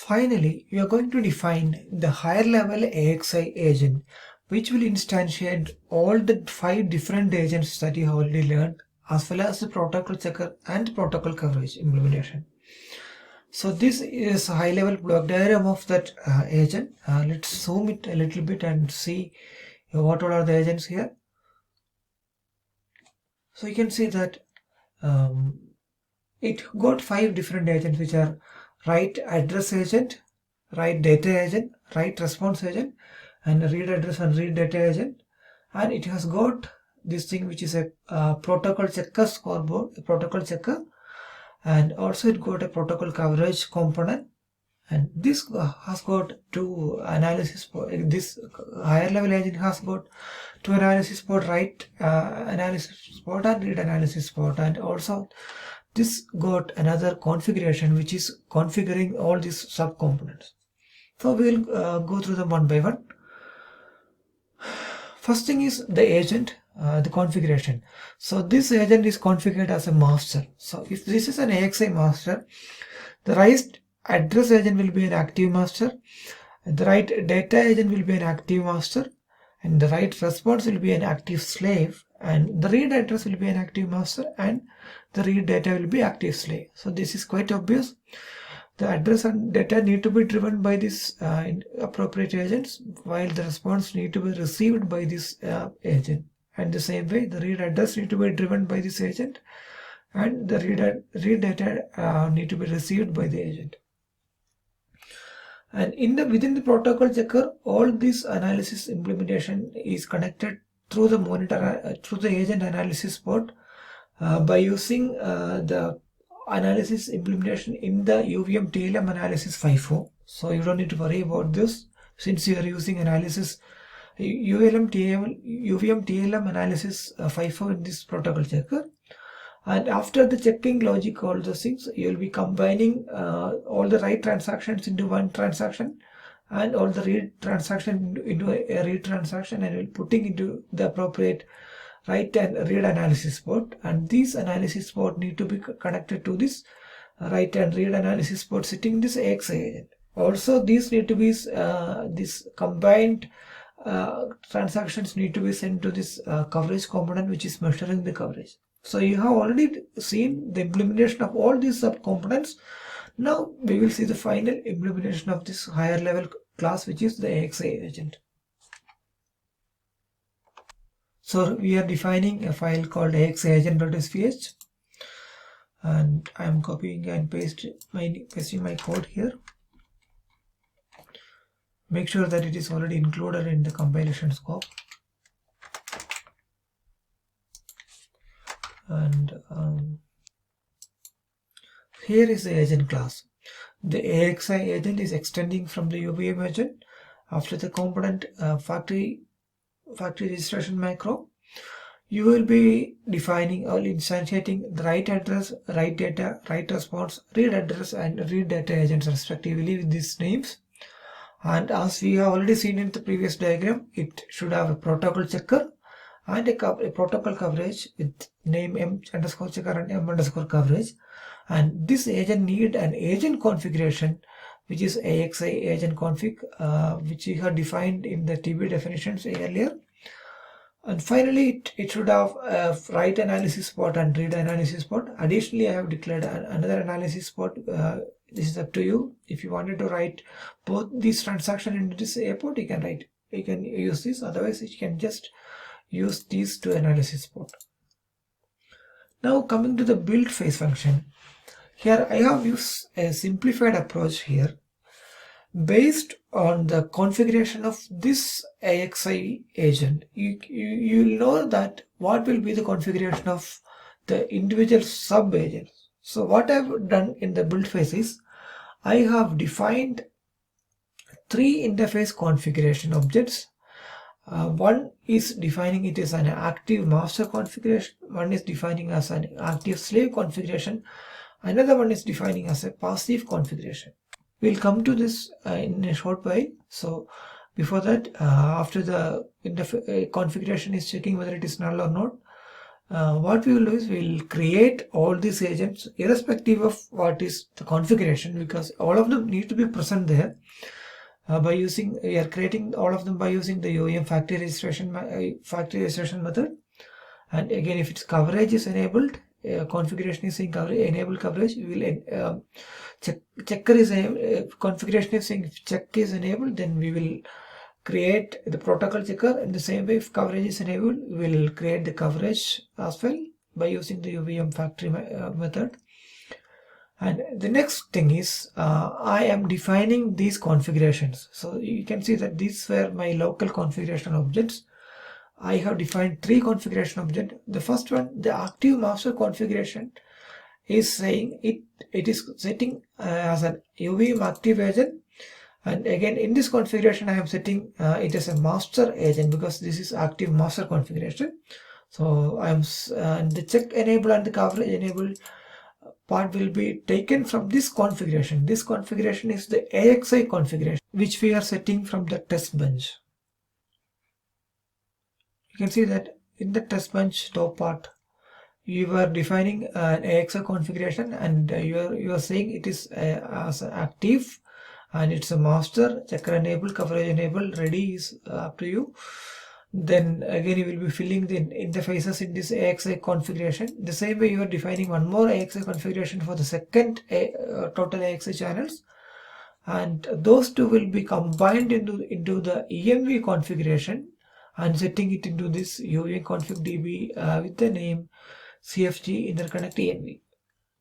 Finally, we are going to define the higher level AXI agent, which will instantiate all the 5 different agents that you have already learned, as well as the protocol checker and protocol coverage implementation. So this is a high level block diagram of that agent. Let's zoom it a little bit and see what all are the agents here. So you can see that it got 5 different agents, which are write address agent, write data agent, write response agent, and read address and read data agent. And it has got this thing which is a protocol checker scoreboard, a protocol checker, and also it got a protocol coverage component. And this has got 2 analysis. This higher level agent has got 2 analysis port, write analysis port and read analysis port, and also this got another configuration which is configuring all these subcomponents. So we will go through them one by one. First thing is the agent, the configuration. So this agent is configured as a master. So if this is an AXI master, the write address agent will be an active master, the write data agent will be an active master, and the write response will be an active slave, and the read address will be an active master, and the read data will be active slave. So this is quite obvious. The address and data need to be driven by this appropriate agents, while the response need to be received by this agent. And the same way, the read address need to be driven by this agent, and the read data need to be received by the agent. And within the protocol checker, all this analysis implementation is connected through the monitor through the agent analysis port by using the analysis implementation in the UVM TLM analysis 5.4. So you don't need to worry about this since you are using analysis UVM TLM analysis 5.4 in this protocol checker. And after the checking logic, all those things, you will be combining all the write transactions into one transaction and all the read transaction into a read transaction, and will putting into the appropriate write and read analysis port. And these analysis port need to be connected to this write and read analysis port sitting in this AXI agent. Also, these need to be this combined transactions need to be sent to this coverage component, which is measuring the coverage. So you have already seen the implementation of all these subcomponents. Now we will see the final implementation of this higher level class, which is the AXI agent. So we are defining a file called AXI agent.svh, and I am copying and pasting my code here. Make sure that it is already included in the compilation scope. And here is the agent class. The AXI agent is extending from the UVM agent. After the component factory registration macro, you will be defining or instantiating the write address, write data, write response, read address, and read data agents respectively with these names. And as we have already seen in the previous diagram, it should have a protocol checker and a protocol coverage with name m_checker and m_coverage. And this agent need an agent configuration, which is AXI agent config, which we have defined in the TB definitions earlier. And finally, it should have a write analysis port and read analysis port. Additionally, I have declared another analysis port. This is up to you. If you wanted to write both these transactions into this A port, you can use this. Otherwise, you can just use these 2 analysis port. Now coming to the build phase function. Here I have used a simplified approach here based on the configuration of this AXI agent. You will know that what will be the configuration of the individual sub agents. So what I've done in the build phase is I have defined 3 interface configuration objects. One is defining it as an active master configuration, one is defining as an active slave configuration, another one is defining as a passive configuration. We'll come to this in a short while. So before that, after the configuration is checking whether it is null or not, what we will do is we will create all these agents irrespective of what is the configuration, because all of them need to be present there. We are creating all of them by using the UVM factory registration method. And again, if its coverage is enabled, configuration is saying enable coverage, we will checker is configuration is saying if check is enabled, then we will create the protocol checker. In the same way, if coverage is enabled, we will create the coverage as well by using the UVM factory method. And the next thing is I am defining these configurations. So you can see that these were my local configuration objects. I have defined 3 configuration objects. The first one, the active master configuration, is saying it is setting as an UVM active agent. And again, in this configuration, I am setting it as a master agent because this is active master configuration. So I am the check enable and the coverage enable part will be taken from this configuration. This configuration is the AXI configuration, which we are setting from the test bench. You can see that in the test bench top part, you are defining an AXI configuration, and you are saying it is as active, and it's a master, checker enable, coverage enable, ready is up to you. Then again, you will be filling the interfaces in this AXI configuration. The same way, you are defining one more AXI configuration for the second total AXI channels, and those two will be combined into the EMV configuration and setting it into this UVM config DB with the name CFG interconnect ENV.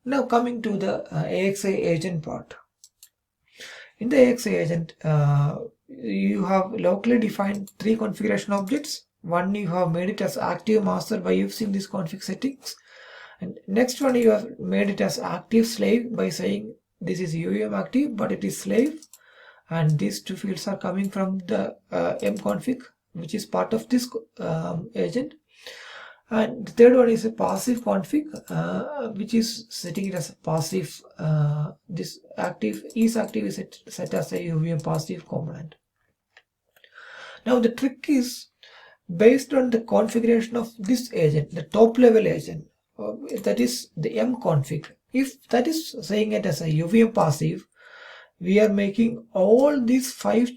Now coming to the AXI agent part. In the AXI agent, you have locally defined 3 configuration objects. One, you have made it as active master by using these config settings. And next one, you have made it as active slave by saying this is UVM active, but it is slave. And these 2 fields are coming from the mconfig, which is part of this agent. And the third one is a passive config, which is setting it as a passive. This active is set as a UVM passive component. Now the trick is based on the configuration of this agent, the top level agent, that is the mconfig. If that is saying it as a UVM passive, we are making all these 5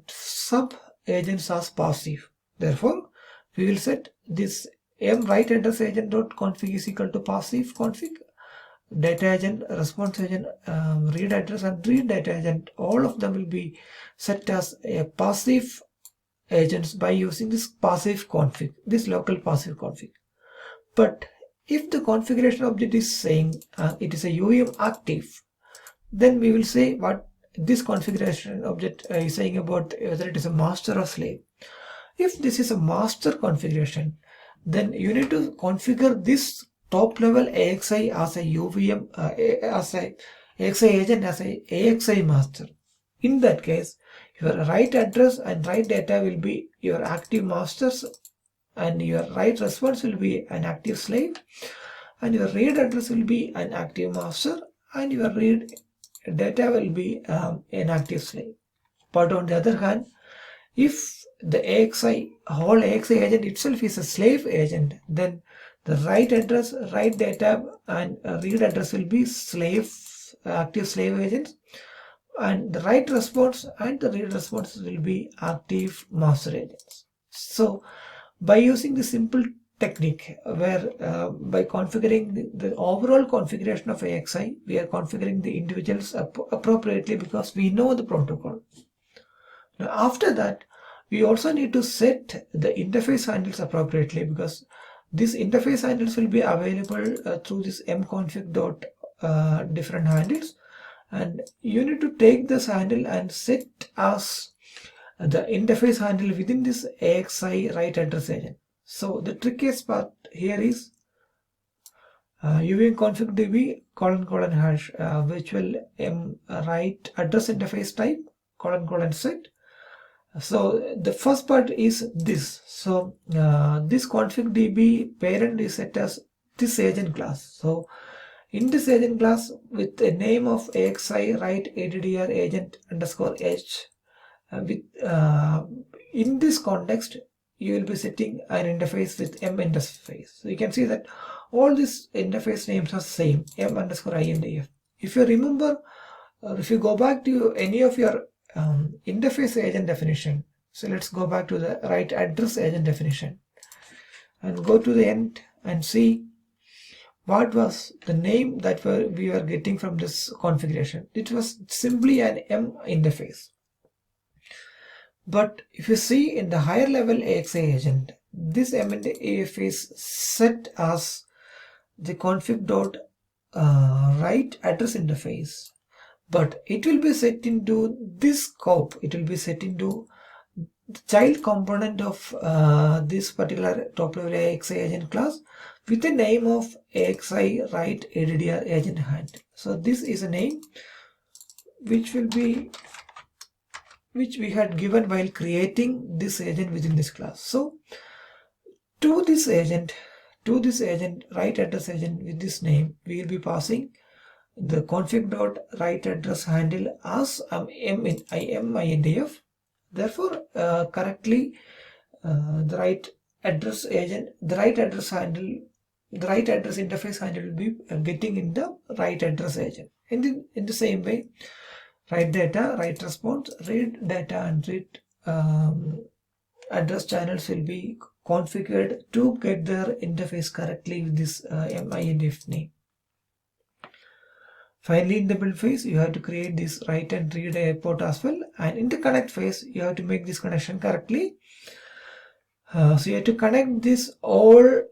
sub agents as passive. Therefore, we will set this write address agent dot config is equal to passive config, data agent, response agent, read address, and read data agent. All of them will be set as a passive agents by using this passive config, this local passive config. But if the configuration object is saying it is a UVM active, then we will say what this configuration object is saying about whether it is a master or slave. If this is a master configuration, then you need to configure this top level AXI as a UVM as a AXI agent as a AXI master. In that case, your write address and write data will be your active masters, and your write response will be an active slave, and your read address will be an active master, and your read data will be an active slave. But on the other hand, if the whole AXI agent itself is a slave agent, then the write address, write data, and read address will be active slave agents, and the write response and the read response will be active master agents. So by using the simple technique where by configuring the overall configuration of AXI, we are configuring the individuals appropriately because we know the protocol. Now after that, we also need to set the interface handles appropriately, because these interface handles will be available through this mconfig dot different handles, and you need to take this handle and set as the interface handle within this AXI write address agent. So the trickiest part here is UVM config db ::# virtual write address interface type ::set. So the first part is this. So this config db parent is set as this agent class. So in this agent class with a name of AXI write addr agent _h, with in this context you will be setting an interface with M interface. So you can see that all these interface names are same, M underscore I and F. If you remember, if you go back to any of your interface agent definition, so let's go back to the right address agent definition and go to the end and see what was the name that we were getting from this configuration. It was simply an M interface. But if you see in the higher level AXI agent, this M interface is set as the config.write address interface, but it will be set into this scope. It will be set into the child component of this particular top level AXI agent class with the name of AXI write ADDR agent hand. So this is a name which we had given while creating this agent within this class. So to this agent write address agent with this name, we will be passing the config.write address handle as IMINDF. Therefore, correctly the right address interface handle will be getting in the right address agent. In the same way, write data, write response, read data, and read address channels will be configured to get their interface correctly with this MINDF name. Finally, in the build phase, you have to create this write and read port as well, and in the connect phase, you have to make this connection correctly. So you have to connect this all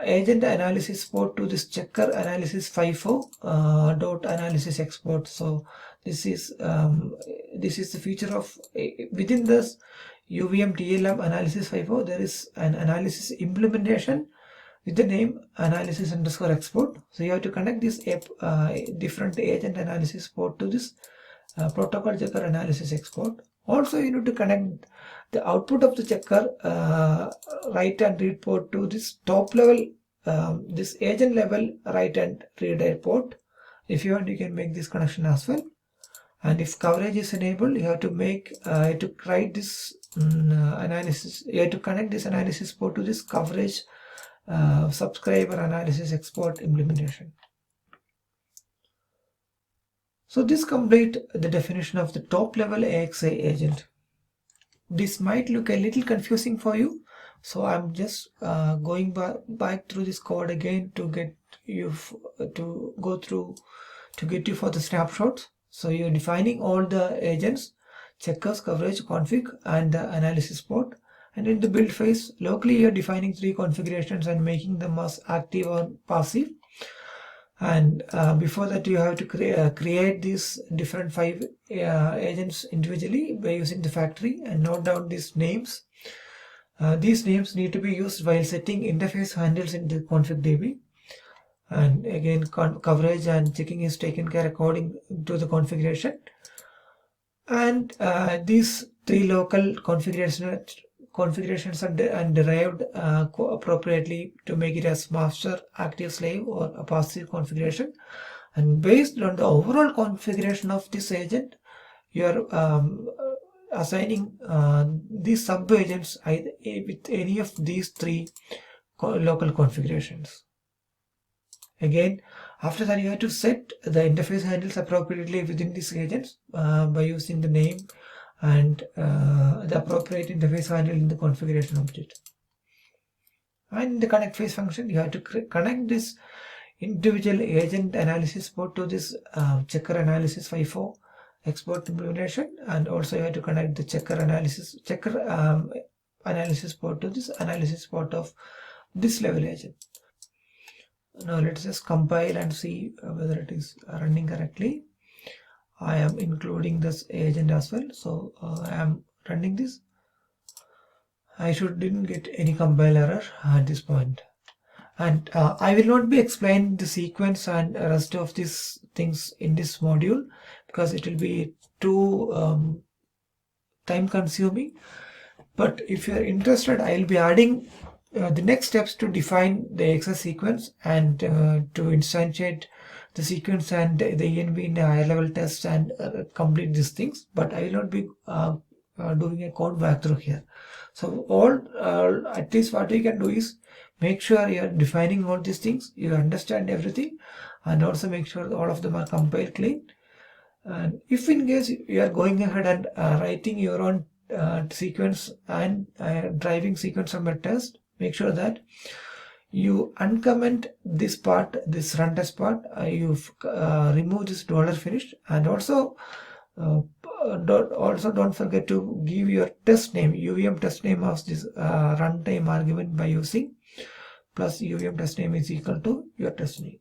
agent analysis port to this checker analysis 5.4 dot analysis export. So this is the feature of within this UVM TLM analysis 5.4. There is an analysis implementation with the name analysis underscore export. So you have to connect this different agent analysis port to this protocol checker analysis export. Also, you need to connect the output of the checker write and read port to this top level, this agent level write and read port. If you want, you can make this connection as well. And if coverage is enabled, you have to make to write this analysis. You have to connect this analysis port to this coverage subscriber analysis export implementation. So this complete the definition of the top level AXI agent. This might look a little confusing for you, so I'm just going back through this code again to get you get you for the snapshots. So you're defining all the agents, checkers, coverage, config, and the analysis port. And in the build phase, locally you're defining 3 configurations and making them as active or passive. And before that, you have to create these different 5 agents individually by using the factory and note down these names. These names need to be used while setting interface handles in the config DB. And again, coverage and checking is taken care according to the configuration. And these 3 local configurations are derived appropriately to make it as master, active, slave, or a passive configuration. And based on the overall configuration of this agent, you are assigning these sub agents with any of these 3 local configurations. Again, after that, you have to set the interface handles appropriately within these agents by using the name and the appropriate interface handle in the configuration object. And in the connect phase function, you have to connect this individual agent analysis port to this checker analysis 5.4 export implementation, and also you have to connect the checker analysis port to this analysis port of this level agent. Now let's just compile and see whether it is running correctly. I am including this agent as well, so I am running this. I didn't get any compile error at this point. And I will not be explaining the sequence and rest of these things in this module because it will be too time consuming. But if you are interested, I will be adding the next steps to define the AXI sequence and to instantiate the sequence and the ENV in a higher level test and complete these things. But I will not be doing a code walkthrough here. So at least what we can do is make sure you are defining all these things, you understand everything, and also make sure all of them are compiled clean. And if in case you are going ahead and writing your own sequence and driving sequence from a test, make sure that you uncomment this part, this run test part, you remove this $finish, and also don't forget to give your test name, UVM test name of this runtime argument by using plus UVM test name is equal to your test name.